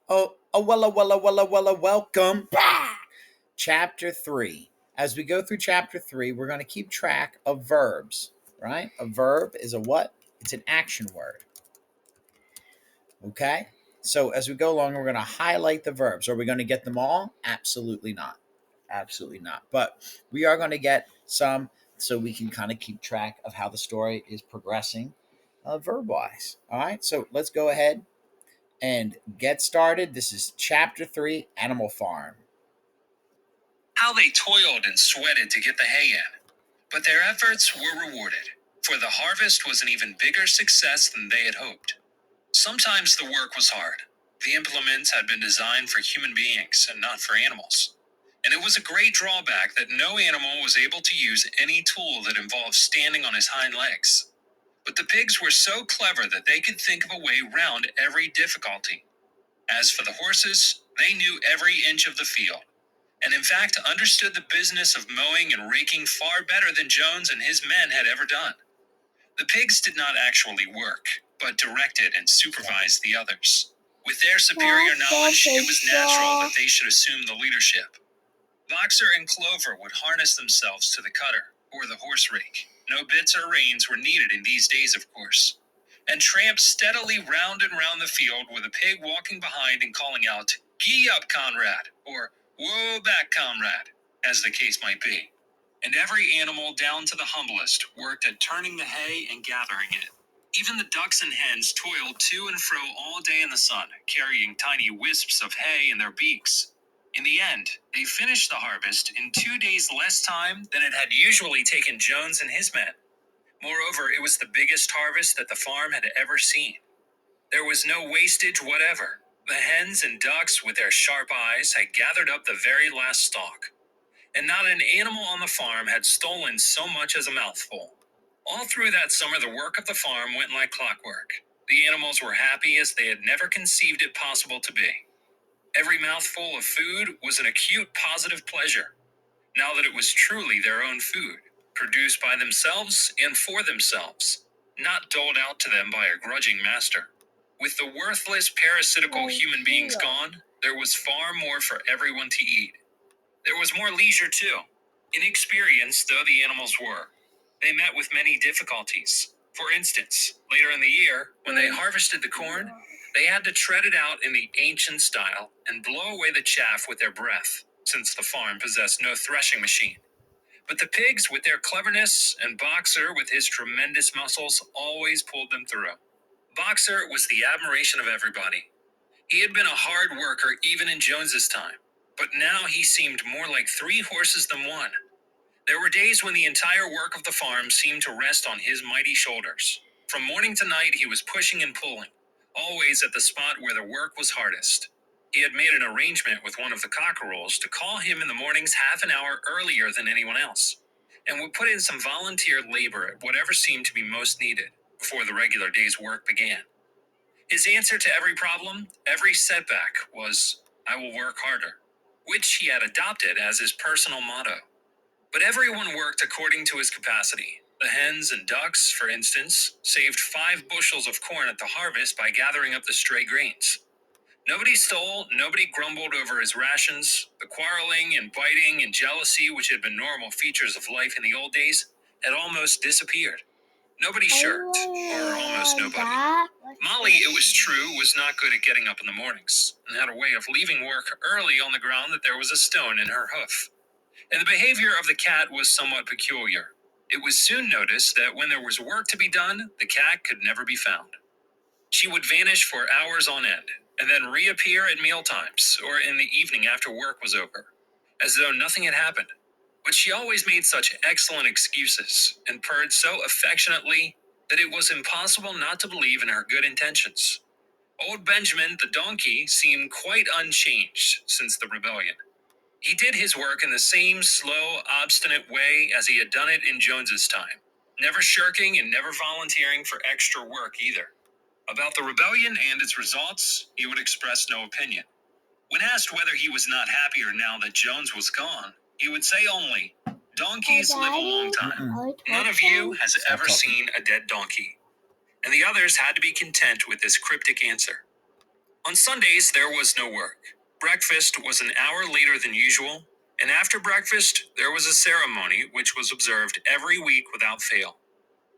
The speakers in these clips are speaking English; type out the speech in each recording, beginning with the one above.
Welcome. Chapter 3. As we go through chapter 3, we're going to keep track of verbs, right? A verb is a what? It's an action word. Okay? So as we go along, we're going to highlight the verbs. Are we going to get them all? Absolutely not. Absolutely not. But we are going to get some so we can kind of keep track of how the story is progressing verb wise. All right? So let's go ahead and get started. This is chapter 3, Animal Farm. How they toiled and sweated to get the hay in, but their efforts were rewarded, for the harvest was an even bigger success than they had hoped. Sometimes the work was hard. The implements had been designed for human beings and not for animals. And it was a great drawback that no animal was able to use any tool that involved standing on his hind legs. But the pigs were so clever that they could think of a way round every difficulty. As for the horses, they knew every inch of the field, and in fact understood the business of mowing and raking far better than Jones and his men had ever done. The pigs did not actually work, but directed and supervised the others. With their superior knowledge, it was natural that they should assume the leadership. Boxer and Clover would harness themselves to the cutter, or the horse rake. No bits or reins were needed in these days, of course. And tramp steadily round and round the field with a pig walking behind and calling out, "Gee up, comrade," or "Whoa back, comrade," as the case might be. And every animal, down to the humblest, worked at turning the hay and gathering it. Even the ducks and hens toiled to and fro all day in the sun, carrying tiny wisps of hay in their beaks. In the end, they finished the harvest in 2 days less time than it had usually taken Jones and his men. Moreover, it was the biggest harvest that the farm had ever seen. There was no wastage whatever. The hens and ducks, with their sharp eyes, had gathered up the very last stalk. And not an animal on the farm had stolen so much as a mouthful. All through that summer, the work of the farm went like clockwork. The animals were happy as they had never conceived it possible to be. Every mouthful of food was an acute positive pleasure, now that it was truly their own food, produced by themselves and for themselves, not doled out to them by a grudging master. With the worthless, parasitical human beings gone, there was far more for everyone to eat. There was more leisure, too. Inexperienced though the animals were, they met with many difficulties. For instance, later in the year, when they harvested the corn, they had to tread it out in the ancient style and blow away the chaff with their breath, since the farm possessed no threshing machine. But the pigs, with their cleverness, and Boxer, with his tremendous muscles, always pulled them through. Boxer was the admiration of everybody. He had been a hard worker even in Jones's time, but now he seemed more like 3 horses than one. There were days when the entire work of the farm seemed to rest on his mighty shoulders. From morning to night, he was pushing and pulling, always at the spot where the work was hardest. He had made an arrangement with one of the cockerels to call him in the mornings half an hour earlier than anyone else, and would put in some volunteer labor at whatever seemed to be most needed before the regular day's work began. His answer to every problem, every setback, was, "I will work harder," which he had adopted as his personal motto. But everyone worked according to his capacity. The hens and ducks, for instance, saved 5 bushels of corn at the harvest by gathering up the stray grains. Nobody stole, nobody grumbled over his rations. The quarreling and biting and jealousy, which had been normal features of life in the old days, had almost disappeared. Nobody shirked, or almost nobody. Molly, it was true, was not good at getting up in the mornings, and had a way of leaving work early on the ground that there was a stone in her hoof. And the behavior of the cat was somewhat peculiar. It was soon noticed that when there was work to be done, the cat could never be found. She would vanish for hours on end, and then reappear at mealtimes, or in the evening after work was over, as though nothing had happened. But she always made such excellent excuses, and purred so affectionately, that it was impossible not to believe in her good intentions. Old Benjamin, the donkey, seemed quite unchanged since the rebellion. He did his work in the same slow, obstinate way as he had done it in Jones's time, never shirking and never volunteering for extra work either. About the rebellion and its results, he would express no opinion. When asked whether he was not happier now that Jones was gone, he would say only, "Donkeys live a long time. None of you has ever seen a dead donkey." And the others had to be content with this cryptic answer. On Sundays, there was no work. Breakfast was an hour later than usual, and after breakfast, there was a ceremony which was observed every week without fail.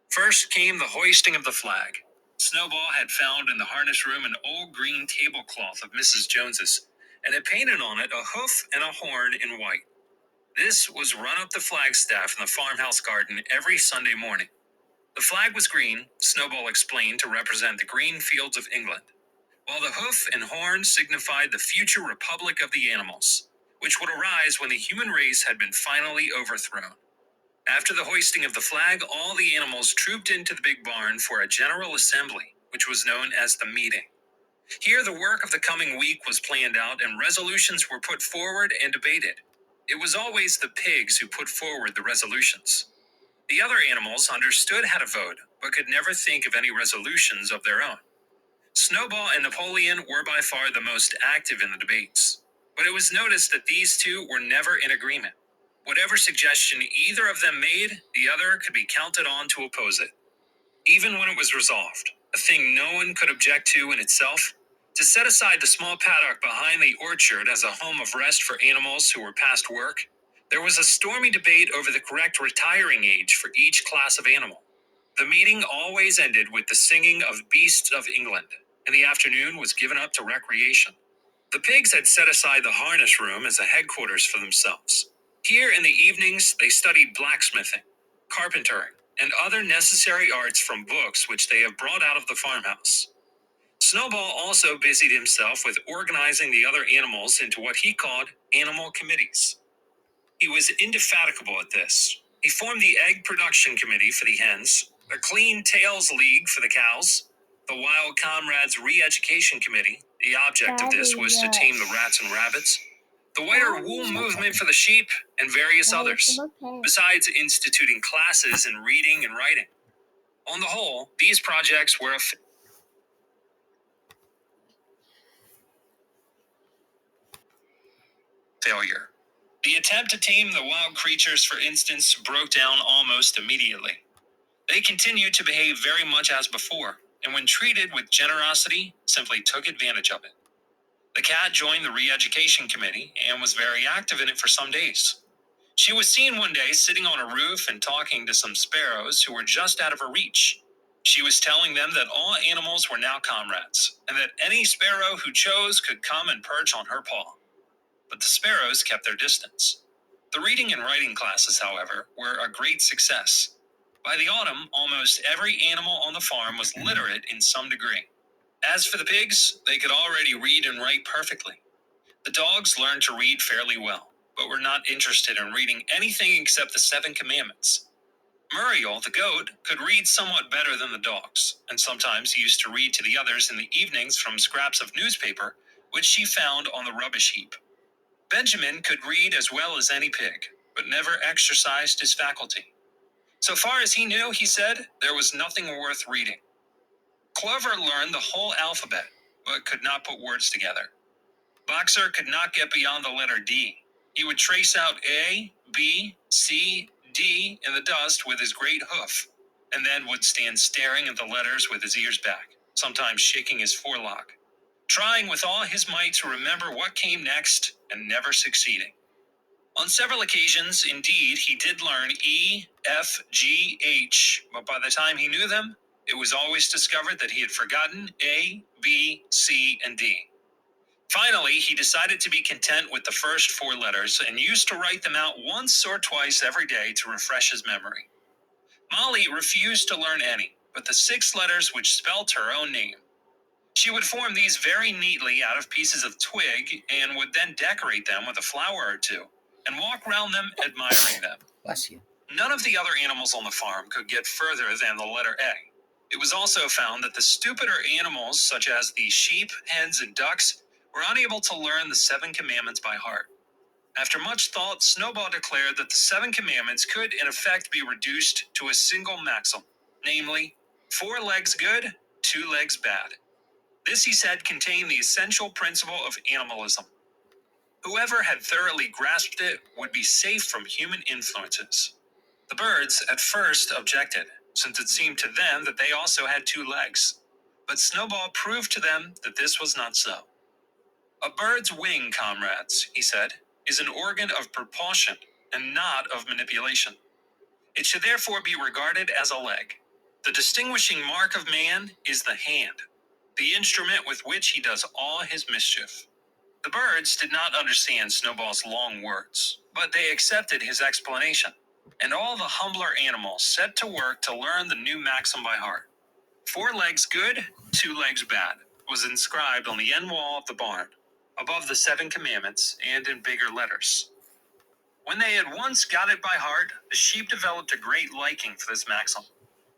First came the hoisting of the flag. Snowball had found in the harness room an old green tablecloth of Mrs. Jones's, and had painted on it a hoof and a horn in white. This was run up the flagstaff in the farmhouse garden every Sunday morning. The flag was green, Snowball explained, to represent the green fields of England, while the hoof and horn signified the future republic of the animals, which would arise when the human race had been finally overthrown. After the hoisting of the flag, all the animals trooped into the big barn for a general assembly, which was known as the meeting. Here, the work of the coming week was planned out and resolutions were put forward and debated. It was always the pigs who put forward the resolutions. The other animals understood how to vote, but could never think of any resolutions of their own. Snowball and Napoleon were by far the most active in the debates, but it was noticed that these two were never in agreement. Whatever suggestion either of them made, the other could be counted on to oppose it. Even when it was resolved, a thing no one could object to in itself, to set aside the small paddock behind the orchard as a home of rest for animals who were past work, there was a stormy debate over the correct retiring age for each class of animal. The meeting always ended with the singing of Beasts of England, and the afternoon was given up to recreation. The pigs had set aside the harness room as a headquarters for themselves. Here in the evenings, they studied blacksmithing, carpentering, and other necessary arts from books which they have brought out of the farmhouse. Snowball also busied himself with organizing the other animals into what he called animal committees. He was indefatigable at this. He formed the Egg Production Committee for the hens, the Clean Tails League for the cows, the Wild Comrades Re-Education Committee. The object of this was to tame the rats and rabbits, the Whiter Wool Movement for the sheep, and various others, besides instituting classes in reading and writing. On the whole, these projects were a failure. The attempt to tame the wild creatures, for instance, broke down almost immediately. They continued to behave very much as before, and when treated with generosity, simply took advantage of it. The cat joined the re-education committee and was very active in it for some days. She was seen one day sitting on a roof and talking to some sparrows who were just out of her reach. She was telling them that all animals were now comrades, and that any sparrow who chose could come and perch on her paw. But the sparrows kept their distance. The reading and writing classes, however, were a great success. By the autumn, almost every animal on the farm was literate in some degree. As for the pigs, they could already read and write perfectly. The dogs learned to read fairly well, but were not interested in reading anything except the 7 Commandments. Muriel, the goat, could read somewhat better than the dogs, and sometimes used to read to the others in the evenings from scraps of newspaper which she found on the rubbish heap. Benjamin could read as well as any pig, but never exercised his faculty. So far as he knew, he said, there was nothing worth reading. Clover learned the whole alphabet, but could not put words together. Boxer could not get beyond the letter D. He would trace out A, B, C, D in the dust with his great hoof, and then would stand staring at the letters with his ears back, sometimes shaking his forelock, trying with all his might to remember what came next and never succeeding. On several occasions, indeed, he did learn E, F, G, H, but by the time he knew them, it was always discovered that he had forgotten A, B, C, and D. Finally, he decided to be content with the first 4 letters and used to write them out once or twice every day to refresh his memory. Molly refused to learn any but the 6 letters which spelt her own name. She would form these very neatly out of pieces of twig and would then decorate them with a flower or two and walk round them admiring them. Bless you. None of the other animals on the farm could get further than the letter A. It was also found that the stupider animals, such as the sheep, hens, and ducks, were unable to learn the 7 Commandments by heart. After much thought, Snowball declared that the 7 Commandments could, in effect, be reduced to a single maxim, namely, 4 legs good, 2 legs bad. This, he said, contained the essential principle of animalism. Whoever had thoroughly grasped it would be safe from human influences. The birds at first objected, since it seemed to them that they also had 2 legs. but Snowball proved to them that this was not so. A bird's wing, comrades, he said, is an organ of propulsion and not of manipulation. It should therefore be regarded as a leg. The distinguishing mark of man is the hand, the instrument with which he does all his mischief. The birds did not understand Snowball's long words, but they accepted his explanation, and all the humbler animals set to work to learn the new maxim by heart. 4 legs good, 2 legs bad, was inscribed on the end wall of the barn, above the 7 commandments and in bigger letters. When they had once got it by heart, the sheep developed a great liking for this maxim,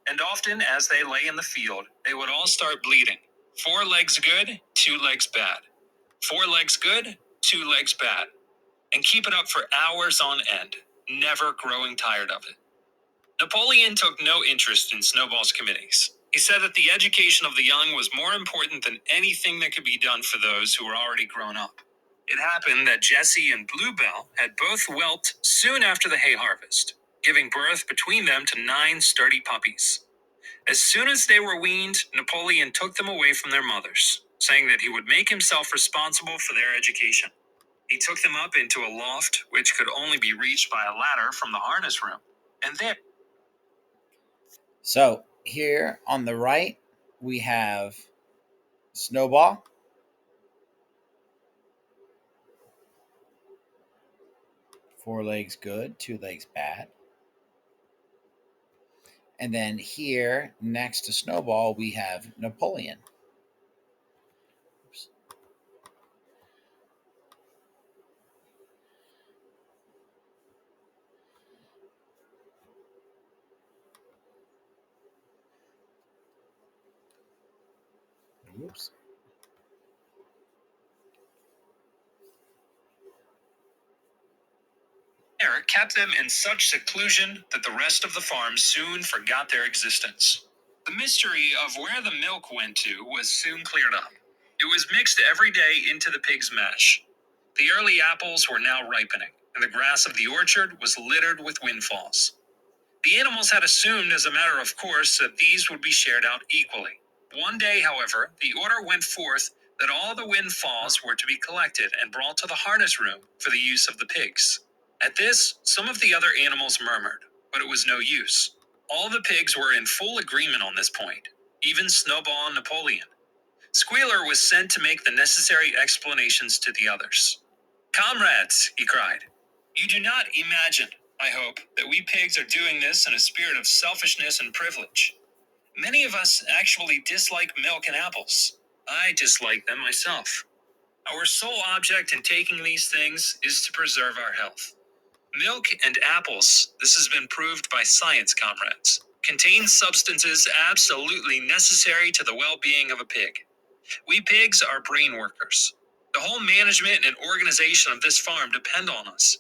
and often as they lay in the field, they would all start bleating. 4 legs good, 2 legs bad. 4 legs good, 2 legs bad, and keep it up for hours on end, never growing tired of it. Napoleon took no interest in Snowball's committees. He said that the education of the young was more important than anything that could be done for those who were already grown up. It happened that Jessie and Bluebell had both whelped soon after the hay harvest, giving birth between them to 9 sturdy puppies. As soon as they were weaned, Napoleon took them away from their mothers, saying that he would make himself responsible for their education. He took them up into a loft which could only be reached by a ladder from the harness room, and there. So here on the right, we have Snowball. Four legs good, 2 legs bad. And then here next to Snowball, we have Napoleon. Oops. Oops. Kept them in such seclusion that the rest of the farm soon forgot their existence. The mystery of where the milk went to was soon cleared up. It was mixed every day into the pig's mash. The early apples were now ripening, and the grass of the orchard was littered with windfalls. The animals had assumed as a matter of course that these would be shared out equally. One day, however, the order went forth that all the windfalls were to be collected and brought to the harness room for the use of the pigs. At this, some of the other animals murmured, but it was no use. All the pigs were in full agreement on this point, even Snowball and Napoleon. Squealer was sent to make the necessary explanations to the others. Comrades, he cried, you do not imagine, I hope, that we pigs are doing this in a spirit of selfishness and privilege. Many of us actually dislike milk and apples. I dislike them myself. Our sole object in taking these things is to preserve our health. Milk and apples, this has been proved by science, comrades, contain substances absolutely necessary to the well-being of a pig. We pigs are brain workers. The whole management and organization of this farm depend on us.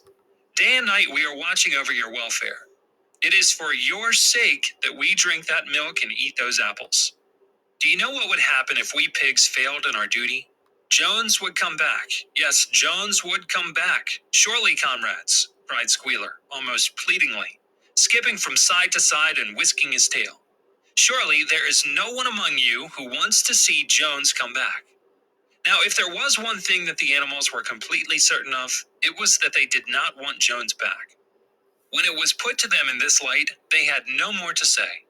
Day and night we are watching over your welfare. It is for your sake that we drink that milk and eat those apples. Do you know what would happen if we pigs failed in our duty? Jones would come back. Yes, Jones would come back. Surely, comrades, cried Squealer, almost pleadingly, skipping from side to side and whisking his tail. Surely there is no one among you who wants to see Jones come back. Now, if there was one thing that the animals were completely certain of, it was that they did not want Jones back. When it was put to them in this light, they had no more to say.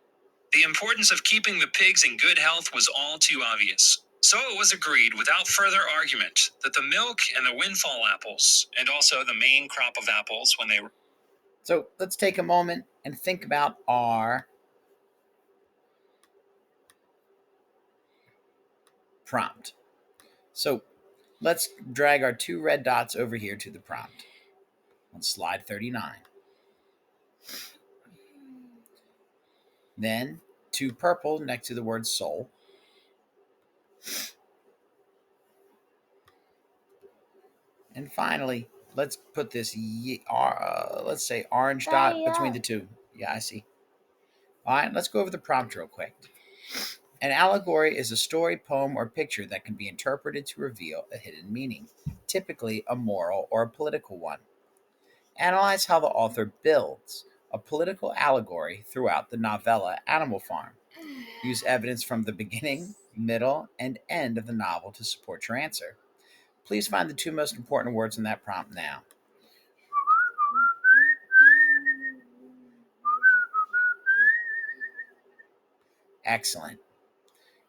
The importance of keeping the pigs in good health was all too obvious. So it was agreed without further argument that the milk and the windfall apples, and also the main crop of apples when they were. So let's take a moment and think about our prompt. So let's drag our 2 red dots over here to the prompt on slide 39. Then 2 purple next to the word soul. And finally, let's put this, let's say orange dot between the 2. Yeah, I see. All right, let's go over the prompt real quick. An allegory is a story, poem, or picture that can be interpreted to reveal a hidden meaning, typically a moral or a political one. Analyze how the author builds a political allegory throughout the novella Animal Farm. Use evidence from the beginning middle, and end of the novel to support your answer. Please find the two most important words in that prompt now. Excellent.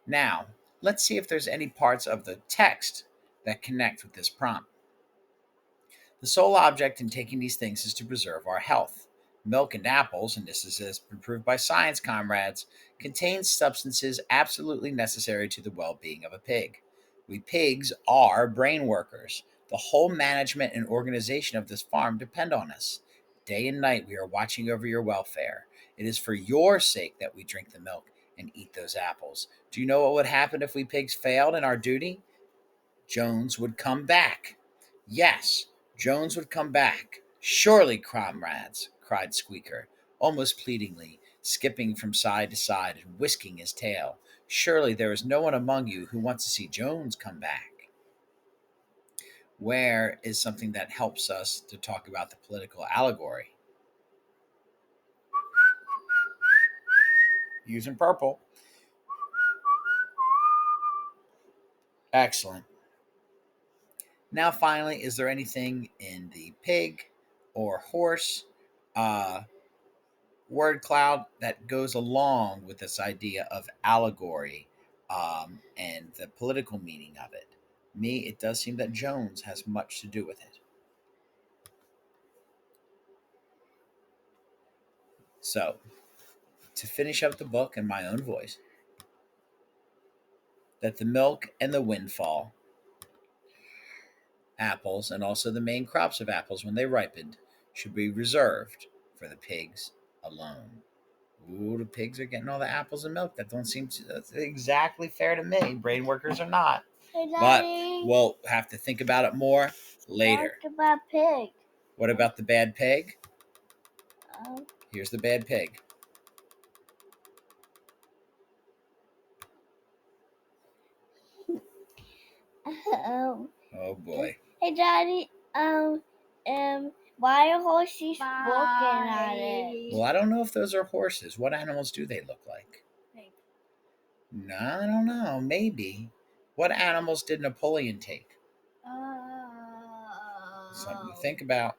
Now, let's see if there's any parts of the text that connect with this prompt. The sole object in taking these things is to preserve our health. Milk and apples, and this has been proved by science, comrades, contain substances absolutely necessary to the well being of a pig. We pigs are brain workers. The whole management and organization of this farm depend on us. Day and night, we are watching over your welfare. It is for your sake that we drink the milk and eat those apples. Do you know what would happen if we pigs failed in our duty? Jones would come back. Yes, Jones would come back. Surely, comrades, cried Squeaker, almost pleadingly, skipping from side to side and whisking his tail. Surely there is no one among you who wants to see Jones come back. Where is something that helps us to talk about the political allegory? Using purple. Excellent. Now, finally, is there anything in the pig or horse word cloud that goes along with this idea of allegory and the political meaning of it? Me, it does seem that Jones has much to do with it. So, to finish up the book in my own voice, that the milk and the windfall apples and also the main crops of apples when they ripened should be reserved for the pigs alone. Ooh, the pigs are getting all the apples and milk. That don't seem to, that's exactly fair to me. Brain workers are not. Hey, But Daddy. we'll have to think about it more later. What about pig? What about the bad pig? Um, Here's the bad pig. um, Oh boy. hey, Daddy. Why are horses looking at it? Well, I don't know if those are horses. What animals do they look like? Pig. No, I don't know. Maybe. What animals did Napoleon take? Something to think about.